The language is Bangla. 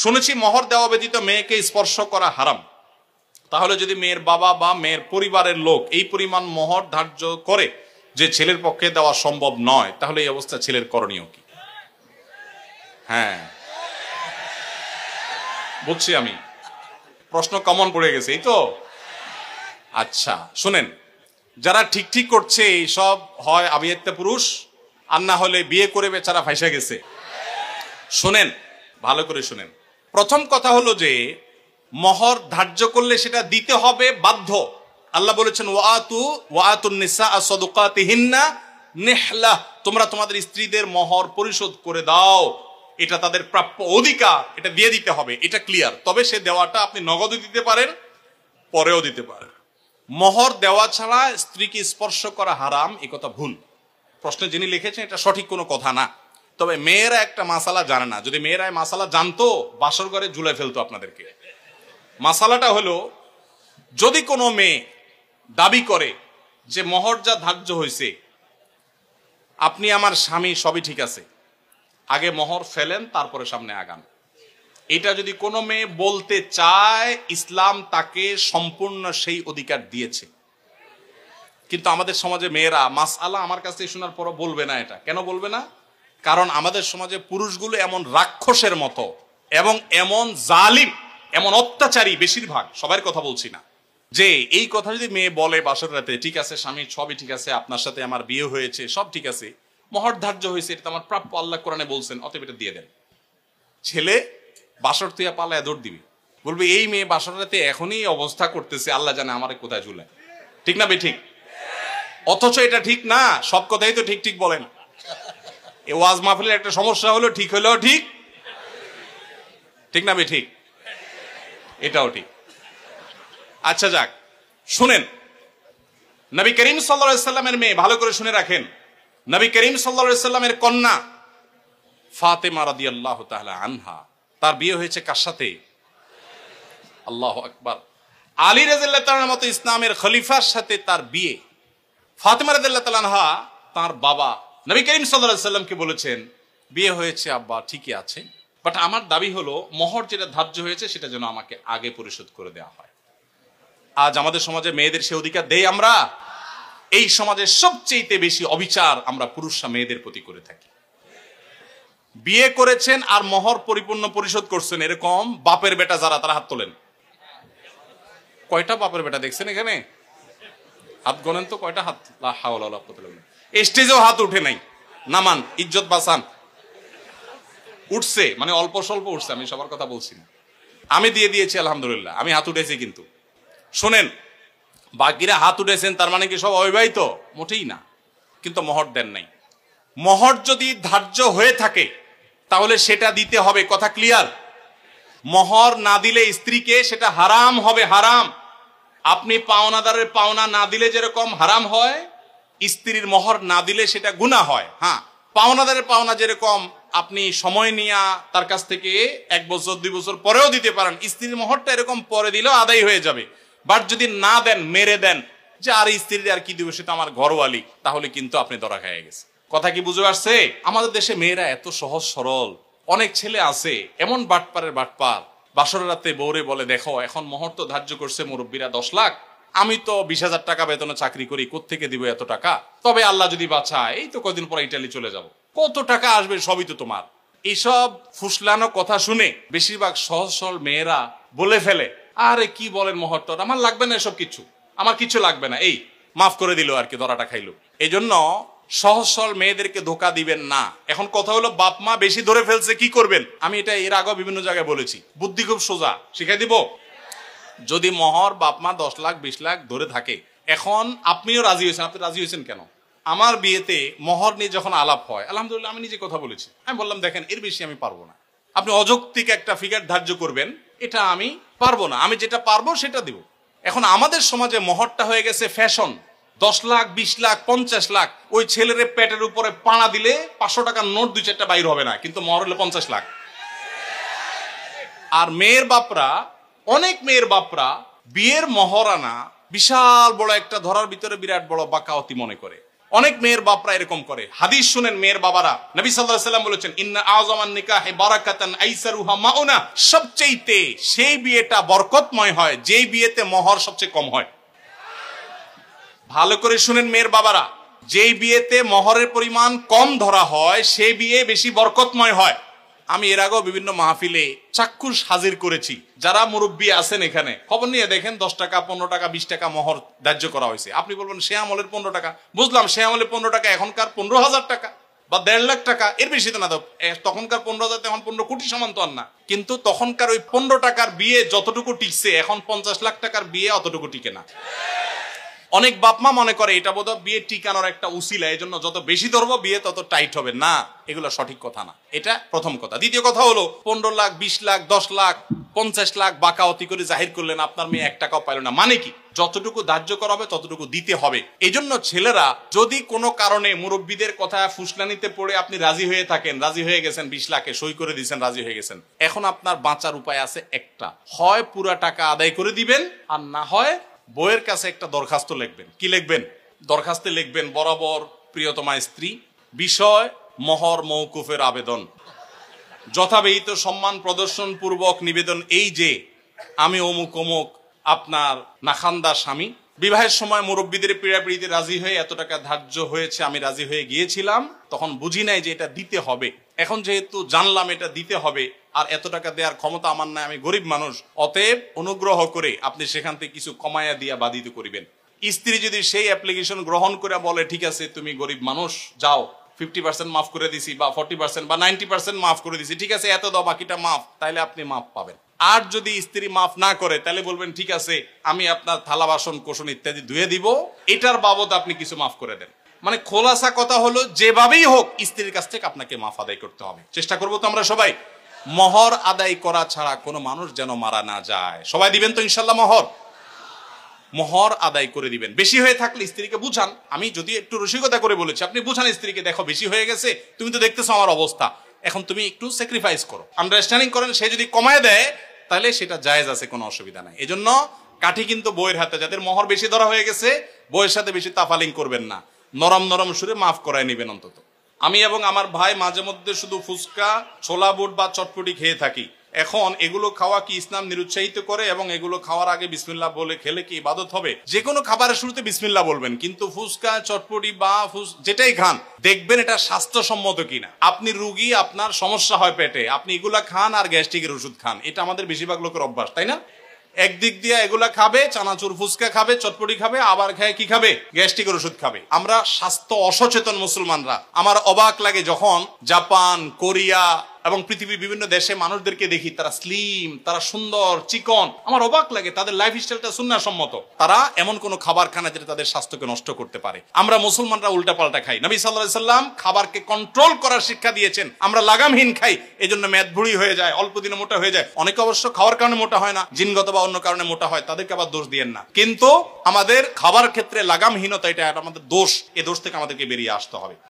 শুনেছি মোহর দেওয়া ব্যতীত মেয়েকে স্পর্শ করা হারাম। তাহলে যদি মেয়ের বাবা বা মেয়ের পরিবারের লোক এই পরিমাণ মোহর ধার্য করে যে ছেলের পক্ষে দেওয়া সম্ভব নয়, তাহলে এই অবস্থা ছেলের করণীয় কি? হ্যাঁ, বুঝছি আমি, প্রশ্ন কমন পড়ে গেছে, এই তো। আচ্ছা শুনেন, যারা ঠিক ঠিক করছে এই সব হয় আবিয়াত্তা পুরুষ, আর না হলে বিয়ে করে বেচারা ফাইসা গেছে। শুনেন, ভালো করে শুনেন। প্রথম কথা হলো যে মোহর ধার্য করলে সেটা দিতে হবে বাধ্য। আল্লাহ বলেছেন ওয়াতুন নিসা সাদুকাতিহিন্না নিহলা, তোমরা তোমাদের স্ত্রীদের মোহর পরিশোধ করে দাও, এটা তাদের প্রাপ্য অধিকার, এটা দিয়ে দিতে হবে, এটা ক্লিয়ার। তবে সে দেওয়াটা আপনি নগদও দিতে পারেন, পরেও দিতে পারেন। মোহর দেওয়া ছাড়া স্ত্রীকে স্পর্শ করা হারাম, এ কথা ভুল। প্রশ্নে যিনি লিখেছেন এটা সঠিক কোনো কথা না। তবে মেয়েরা একটা মাসালা জানে না, যদি মেয়েরা এই মাসালা জানতো বাসর ঘরে ঝুলে ফেলতো আপনাদেরকে। মাসালাটা হলো, যদি কোনো মেয়ে দাবি করে যে মোহর যা ধার্য হয়েছে, আপনি আমার স্বামী, সবই ঠিক আছে, আগে মোহর ফেলেন তারপরে সামনে আগান, এটা যদি কোনো মেয়ে বলতে চায়, ইসলাম তাকে সম্পূর্ণ সেই অধিকার দিয়েছে। কিন্তু আমাদের সমাজে মেয়েরা মাসআলা আমার কাছে শোনার পরও বলবে না। এটা কেন বলবে না? কারণ আমাদের সমাজে পুরুষগুলো এমন রাক্ষসের মতো এবং এমন জালিম, এমন অত্যাচারী, বেশিরভাগ, সবার কথা বলছি না, যে এই কথা যদি মেয়ে বলে বাসর রাতে, ঠিক আছে স্বামী সবই ঠিক আছে, আপনার সাথে আমার বিয়ে হয়েছে, সব ঠিক আছে, মোহর ধার্য হয়েছে, এটা আমার প্রাপ্য, আল্লাহ কোরআনে বলছেন, অতএব এটা দিয়ে দেন। ছেলে বাসর তুইয়া পালায় দৌড় দিবি, বলবে এই মেয়ে বাসর রাতে এখনই অবস্থা করতেছে, আল্লাহ জানে আমার কোথায় ঝুলে। ঠিক না ঠিক? অথচ এটা ঠিক না। সব কথাই তো ঠিক ঠিক বলেন। এই ওয়াজ মাহফিলের একটা সমস্যা হলো, ঠিক হলেও ঠিক, ঠিক না ঠিক? এটাও ঠিক। আচ্ছা যাক, শুনেন, নবী করিম সাল্লাল্লাহু আলাইহি সাল্লামের মেয়ে, ভালো করে শুনে রাখেন, নবী করিম সাল্লাল্লাহু আলাইহি সাল্লামের কন্যা ফাতেমা রাদিয়াল্লাহু তাআলা আনহা, তার বিয়ে হয়েছে কার সাথে? আল্লাহু আকবার। আলী রাদিয়াল্লাহু তাআলার মতো ইসলামের খলিফার সাথে তার বিয়ে। ফাতেমা রাদিয়াল্লাহু তাআলা আনহা তার বাবা নবী করিম সাল্লাল্লাহু আলাইহি সাল্লামকে বলেছেন, বিয়ে হয়েছে আব্বা, ঠিকই আছে, বাট আমার দাবি হলো মোহর যেটা ধার্য হয়েছে সেটা যেন আমাকে আগে পরিশোধ করে দেওয়া হয়। আজ আমাদের সমাজে মেয়েদের সে অধিকার দেই আমরা? এই সমাজের সবচেয়ে বেশি অবিচার আমরা পুরুষরা মেয়েদের প্রতি করে থাকি। বিয়ে করেছেন আর মোহর পরিপূর্ণ পরিশোধ করছেন, এরকম বাপের বেটা যারা, তারা হাত তোলেন। কয়টা বাপের বেটা দেখছেন এখানে? হাত গণেন তো, কয়টা হাত? লা হাওলা ওয়ালা কুওয়াতা ইল্লা বিল্লাহ। স্টেজেও হাত উঠে নাই, নামান, ইজ্জত বাঁচান। উঠছে মানে অল্প স্বল্প উঠছে, আমি সবার কথা বলছি না। আমি দিয়ে দিয়েছি আলহামদুলিল্লাহ, আমি হাত উঠেছি। কিন্তু শোনেন, বাকিরা হাত উঠেছেন তার মানে কি সব অবিবাহিত? মোটেই না। কিন্তু মোহর দেন নাই। মোহর যদি ধার্য হয়ে থাকে তাহলে সেটা দিতে হবে, কথা ক্লিয়ার? মোহর না দিলে স্ত্রীকে সেটা হারাম হবে, হারাম। আপনি পাওনাদারের পাওনা না দিলে যেরকম হারাম হয়, স্ত্রীর মোহর না দিলে সেটা গুনাহ হয়। হ্যাঁ, পাওনাদারের পাওনা যেরকম আপনি সময় নিয়ে তার কাছ থেকে 1 বছর 2 বছর পরেও দিতে পারেন, স্ত্রীর মোহরটা এরকম পরে দিলেও আদায় হয়ে যাবে। বাট যদি না দেন, মেরে দেন যে আর স্ত্রীর আর কি দিব, সে তো আমার ঘরওয়ালি, তাহলে কিন্তু আপনি ধরা খেয়ে গেছে। কথা কি বুঝে আসছে? আমাদের দেশে মেয়েরা এত সহজ সরল। অনেক ছেলে আছে এমন বাটপারের বাটপার, বাসর রাতে বউরে বলে, দেখো এখন মোহর তো ধার্য করছে মুরব্বীরা 10 লাখ, আমি তো 20,000 টাকা বেতনে চাকরি করি, কোত্থেকে দিব এত টাকা? তবে আল্লাহ যদি বাঁচায়, এই তো কদিন পর ইটালি চলে যাব, কত টাকা আসবে, সবই তো তোমার। এইসব ফুসলানো কথা শুনে বেশিরভাগ সহজ সরল মেয়েরা বলে ফেলে, আরে কি বলেন, মোহর তো আমার লাগবে না, এসব কিছু আমার কিছু লাগবে না, এই মাফ করে দিল আর কি, ধরাটা খাইলো। এই জন্য সহজ সরল মেয়েদেরকে ধোকা দিবেন না। এখন কথা হলো, বাপ মা বেশি ধরে ফেলছে, কি করবেন? আমি এটা এর আগেও বিভিন্ন জায়গায় বলেছি, বুদ্ধি খুব সোজা, শিখাই দিব। যদি মোহর বাপ মা 10 লাখ 20 লাখ ধরে থাকে, এখন আপনিও রাজি হয়েছেন, আপনি রাজি হয়েছেন কেন? আমার বিয়েতে মোহর নিয়ে যখন আলাপ হয়, আলহামদুলিল্লাহ আমি নিজে কথা বলেছি, আমি বললাম দেখেন এর বেশি আমি পারবো না, আপনি অযৌক্তিক একটা ফিগার ধার্য করবেন, এটা আমি পারবো না, আমি যেটা পারবো সেটা দিব। এখন আমাদের সমাজে মোহরটা হয়ে গেছে ফ্যাশন। 10 লাখ 20 লাখ 50 লাখ, ওই ছেলের পেটের উপরে পাড়া দিলে 500 টাকার নোট 2-4টা বাইর হবে না, কিন্তু মোহর হলে 50 লাখ। আর মেয়ের বাপরা, অনেক মেয়ের বাপরা বিয়ের মহরানা বিশাল বড় একটা ধরার ভিতরে বিরাট বড় বাকাওয়াতি মনে করে। অনেক মেয়ের বাপরা এরকম করে। হাদিস শুনেন মেয়ের বাবারা, নবী সাল্লাল্লাহু আলাইহি ওয়াসাল্লাম বলেছেন ইন্না আযমান নিকাহি বারাকাতান আইসারুহা মাউনা, সবচেয়ে সেই বিয়েটা বরকতময় হয় যেই বিয়েতে মোহর সবচেয়ে কম হয়। ভালো করে শুনেন মেয়ের বাবারা, যেই বিয়েতে মোহরের পরিমাণ কম ধরা হয় সেই বিয়ে বেশি বরকতময় হয়। আমি এর আগেও বিভিন্ন মাহফিলে চাক্ষুষ হাজির করেছি। যারা মুরব্বী আছেন এখানে খবর নিয়ে দেখেন 10 টাকা 15 টাকা 20 টাকা মোহর ধার্য করা হয়েছে। আপনি বলবেন সে আমলের 15 টাকা, বুঝলাম সে আমলের 15 টাকা এখনকার 15,000 টাকা বা 1.5 লাখ টাকা, এর বেশি তো না। তখনকার 15,000 এখন 15 কোটি সমান তো আর না। কিন্তু তখনকার ওই 15 টাকার বিয়ে যতটুকু টিকছে এখন 50 লাখ টাকার বিয়ে অতটুকু টিকে না। অনেক বাপমা মনে করে এটা বোধহয় বিয়ে টিকানোর একটা উসিলা, এই জন্য যত বেশি ধরবো বিয়ে তত টাইট হবে। না, এগুলো সঠিক কথা না। এটা প্রথম কথা। দ্বিতীয় কথা হলো 15 লাখ 20 লাখ 10 লাখ 50 লাখ বাকাওয়াতি করে জাহির করলেন, আপনার মেয়ে 1 টাকাও পাইল না। মানে কি? যতটুকু ধার্য করা হবে ততটুকু দিতে হবে। এই জন্য ছেলেরা যদি কোনো কারণে মুরব্বীদের কথা ফুসলানিতে পড়ে আপনি রাজি হয়ে থাকেন, রাজি হয়ে গেছেন 20 লাখে সই করে দিয়েছেন, রাজি হয়ে গেছেন, এখন আপনার বাঁচার উপায় আছে একটা, হয় পুরা টাকা আদায় করে দিবেন, আর না হয় বইয়ের কাছে একটা দরখাস্ত লিখবেন। কি লিখবেন? দরখাস্তে লিখবেন, বরাবর প্রিয়তমা স্ত্রী, বিষয় মোহর মওকুফের আবেদন, যথাবিহিত সম্মান প্রদর্শন পূর্বক নিবেদন এই যে আমি অমুক অমুক আপনার নাখান্দা স্বামী, বিবাহের সময় মুরব্বীদের পীড়াপিড়িতে রাজি হয়ে এত টাকা ধার্য হয়েছে, আমি রাজি হয়ে গিয়েছিলাম, তখন বুঝি নাই যে এটা দিতে হবে। এখন যেহেতু জানলাম এটা দিতে হবে আর এত টাকা দেওয়ার ক্ষমতা আমার নাই, আমি গরিব মানুষ, অতএব অনুগ্রহ করে আপনি সেখান থেকে কিছু কমায়া দিয়া বাধিত করিবেন। স্ত্রী যদি সেই অ্যাপ্লিকেশন গ্রহণ করে বলে ঠিক আছে তুমি গরিব মানুষ, যাও 50% মাফ করে দিছি বা 40% বা 90% মাফ করে দিছি, ঠিক আছে এত দাও বাকিটা মাফ, তাইলে আপনি মাফ পাবেন। আর যদি স্ত্রী মাফ না করে তাহলে বলবেন ঠিক আছে আমি আপনার থালা বাসন কোসন ইত্যাদি ধুয়ে দিব, এটার বাবদ আপনি কিছু মাফ করে দেন। মানে খোলাসা কথা হলো যেভাবেই হোক স্ত্রীর কাছ থেকে আপনাকে মাফ আদায় করতে হবে। চেষ্টা করবো তো আমরা সবাই। মোহর আদায় করা ছাড়া কোনো মানুষ যেন মারা না যায়। সবাই দিবেন তো ইনশাল্লাহ মোহর? মোহর আদায় করে দিবেন। বেশি হয়ে থাকলে স্ত্রীকে বুঝান। আমি যদি একটু রসিকতা করে বলেছি, আপনি বুঝান স্ত্রীকে, দেখো বেশি হয়ে গেছে, তুমি তো দেখতেছো আমার অবস্থা, এখন তুমি একটু স্যাক্রিফাইস করো, আন্ডারস্ট্যান্ডিং করেন। সে যদি কমায় দেয় তাহলে সেটা জায়েজ আছে, কোনো অসুবিধা নাই। এজন্য কাঠি কিন্তু বইয়ের হাতে। যাদের মোহর বেশি ধরা হয়ে গেছে বইয়ের সাথে বেশি তাফালিং করবেন না, নরম নরম সুরে মাফ করায় নিবেন অন্তত। আমি এবং আমার ভাই মাঝে মধ্যে শুধু ফুচকা, ছোলা বুট বা চটপটি খেয়ে থাকি। এখন এগুলো খাওয়া কি ইসলাম নিরুৎসাহিত করে? এবং এগুলো খাওয়ার আগে বিসমিল্লাহ বলে খেলে কি ইবাদত হবে? যে কোনো খাবারের শুরুতে বিসমিল্লাহ বলবেন, কিন্তু ফুচকা চটপটি বা যেটাই খান দেখবেন এটা স্বাস্থ্যসম্মত কিনা। আপনি রুগী, আপনার সমস্যা হয় পেটে, আপনি এগুলা খান আর গ্যাস্ট্রিকের ওষুধ খান, এটা আমাদের বেশিরভাগ লোকের অভ্যাস, তাই না? একদিক দিয়ে এগুলা খাবে, চানাচুর ফুচকা খাবে, চটপটি খাবে, আবার খায় কি খাবে? গ্যাস্ট্রিকের ওষুধ খাবে। আমরা স্বাস্থ্য অসচেতন মুসলমানরা। আমার অবাক লাগে যখন জাপান, কোরিয়া এবং পৃথিবীর বিভিন্ন দেশে মানুষদেরকে দেখি, তারা স্লিম, তারা সুন্দর চিকন, আমার অবাক লাগে। তাদের লাইফ স্টাইলটা সুন্নাহসম্মত। তারা এমন কোন খাবার খায় না যেটা তাদের স্বাস্থ্যকে নষ্ট করতে পারে। আমরা মুসলমানরা উল্টা পাল্টা খাই। নবী সাল্লাল্লাহু আলাইহি সাল্লাম খাবারকে কন্ট্রোল করার শিক্ষা দিয়েছেন। আমরা লাগামহীন খাই, এজন্য মেদ ভুঁড়ি হয়ে যায়, অল্প দিনে মোটা হয়ে যায়। অনেকে অবশ্য খাওয়ার কারণে মোটা হয় না, জিনগত বা অন্য কারণে মোটা হয়, তাদেরকে আবার দোষ দিয়েন না। কিন্তু আমাদের খাবার ক্ষেত্রে লাগামহীনতা, এটা আমাদের দোষ। এই দোষ থেকে আমাদেরকে বেরিয়ে আসতে হবে।